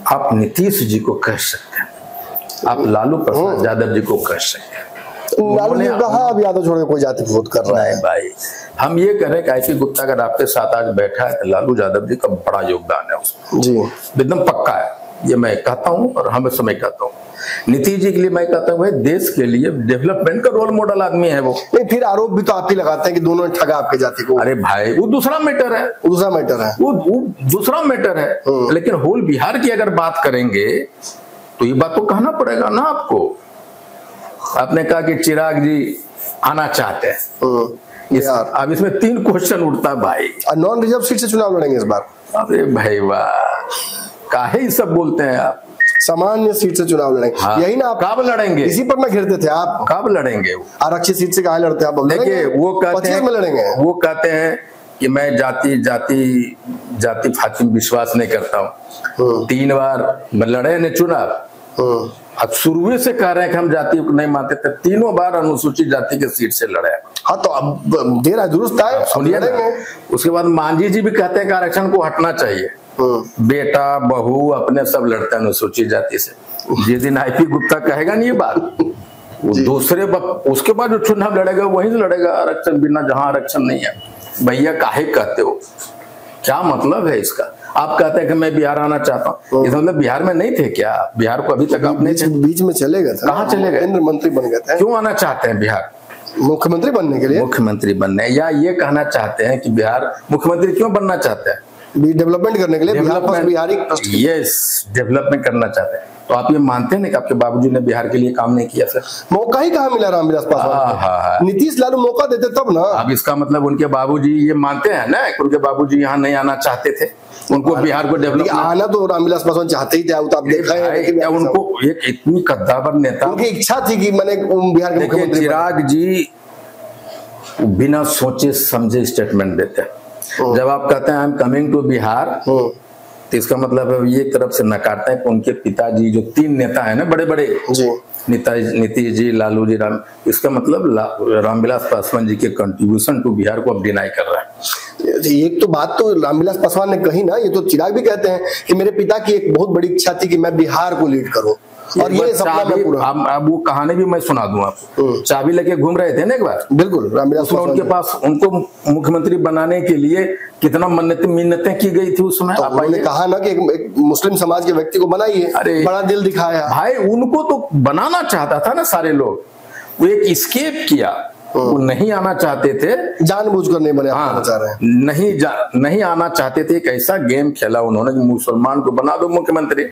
आप नीतीश जी को कह सकते हैं, आप लालू प्रसाद यादव जी को कह सकते हैं। लालू जी कहा अब यादव छोड़ के कोई जाति विरोध कर रहा है भाई। हम ये कह रहे हैं कि आईपी गुप्ता अगर आपके साथ आज बैठा है तो लालू यादव जी का बड़ा योगदान है उसमें जी, एकदम पक्का है, ये मैं कहता हूँ और हमेशा मैं कहता हूँ। नीतीश जी के लिए मैं कहता हूँ देश के लिए डेवलपमेंट का रोल मॉडल आदमी है वो। नहीं, फिर आरोप भी तो आप ही लगाते हैं कि दोनों ने ठगा आपके जाति को। अरे भाई वो दूसरा मैटर है, वो दूसरा मैटर है, वो दूसरा मैटर है। लेकिन होल बिहार की अगर बात करेंगे तो ये बात तो कहना पड़ेगा ना आपको। आपने कहा कि चिराग जी आना चाहते हैं, अब इसमें 3 क्वेश्चन उठता है भाई। नॉन रिजर्व सीट से चुनाव लड़ेंगे इस बार? अरे भाई वाह, काहे ये सब बोलते हैं आप? सामान्य सीट से चुनाव लड़ेंगे। हाँ। यही ना आप कब लड़ेंगे? इसी पर ना घिरते थे आप। कब लड़ेंगे? आरक्षित सीट से कहाँ लड़ते हैं आप? देखिए वो कहते हैं, लड़ेंगे। वो कहते हैं कि मैं जाति फातिम विश्वास नहीं करता हूँ। 3 बार लड़े ने चुनाव, अब शुरू से कह रहे हैं कि हम जाति को नहीं मानते थे, 3 बार अनुसूचित जाति के सीट से लड़े। हाँ तो अब देर है दुरुस्त है, सुनिए ना। उसके बाद मांझी जी भी कहते हैं कि आरक्षण को हटना चाहिए। बेटा बहू अपने सब लड़ते हैं अनुसूचित जाति से। जिस दिन आईपी गुप्ता कहेगा नहीं ये बात, दूसरे उसके बाद जो चुनाव लड़ेगा वहीं से लड़ेगा आरक्षण बिना, जहां आरक्षण नहीं है। भैया काहे कहते हो, क्या मतलब है इसका? आप कहते हैं कि मैं बिहार आना चाहता हूँ, इसका मतलब बिहार में नहीं थे क्या? बिहार को अभी तक आपने बीच में चले गए थे। कहाँ चले गए? केंद्र मंत्री बन गए थे। क्यों आना चाहते हैं बिहार? मुख्यमंत्री बनने के लिए। मुख्यमंत्री बनने, या ये कहना चाहते हैं कि बिहार मुख्यमंत्री क्यों बनना चाहते हैं? डेवलपमेंट करने के लिए, बिहारी यस डेवलपमेंट करना चाहते हैं। तो आप ये मानते हैं कि आपके बाबूजी ने बिहार के लिए काम नहीं किया? सर मौका ही कहाँ मिला रामविलास पासवान? नीतीश लालू मौका देते तब ना। अब इसका मतलब उनके बाबूजी ये मानते हैं ना कि उनके बाबूजी यहाँ नहीं आना चाहते थे, उनको बिहार को डेवलप आना तो रामविलास पासवान चाहते ही थे। तो आप देखा है उनको एक इतनी कद्दावर नेता, उनकी इच्छा थी कि मैंने बिहार के मुख्यमंत्री। चिराग जी बिना सोचे समझे स्टेटमेंट देते हैं। जब आप कहते हैं I am coming to Bihar, तो इसका मतलब है ये तरफ से नकारते हैं कि उनके पिताजी जो 3 नेता है ना बड़े बड़े, नीतीश जी, लालू जी, इसका मतलब रामविलास पासवान जी के कंट्रीब्यूशन टू बिहार को अब डिनाई कर रहा है। एक तो बात तो रामविलास पासवान ने कही ना, ये तो चिराग भी कहते हैं कि मेरे पिता की एक बहुत बड़ी इच्छा थी कि मैं बिहार को लीड करूं, और ये सपना मैं पूरा। अब वो कहानी भी मैं सुना दूं आपको। चाबी लेके घूम रहे थे ना एक बार, बिल्कुल रामविलास पासवान उनके पास, उनको मुख्यमंत्री बनाने के लिए कितना मिन्नतें की गई थी उस समय। तो उन्होंने कहा ना कि एक मुस्लिम समाज के व्यक्ति को बनाइए, बड़ा दिल दिखाया। भाई उनको तो बनाना चाहता था ना सारे लोग, वो एक एस्केप किया, वो नहीं आना चाहते थे, जानबूझकर नहीं बने। हाँ, नहीं आना चाहते थे। एक ऐसा गेम खेला उन्होंने, मुसलमान को बना दो मुख्यमंत्री।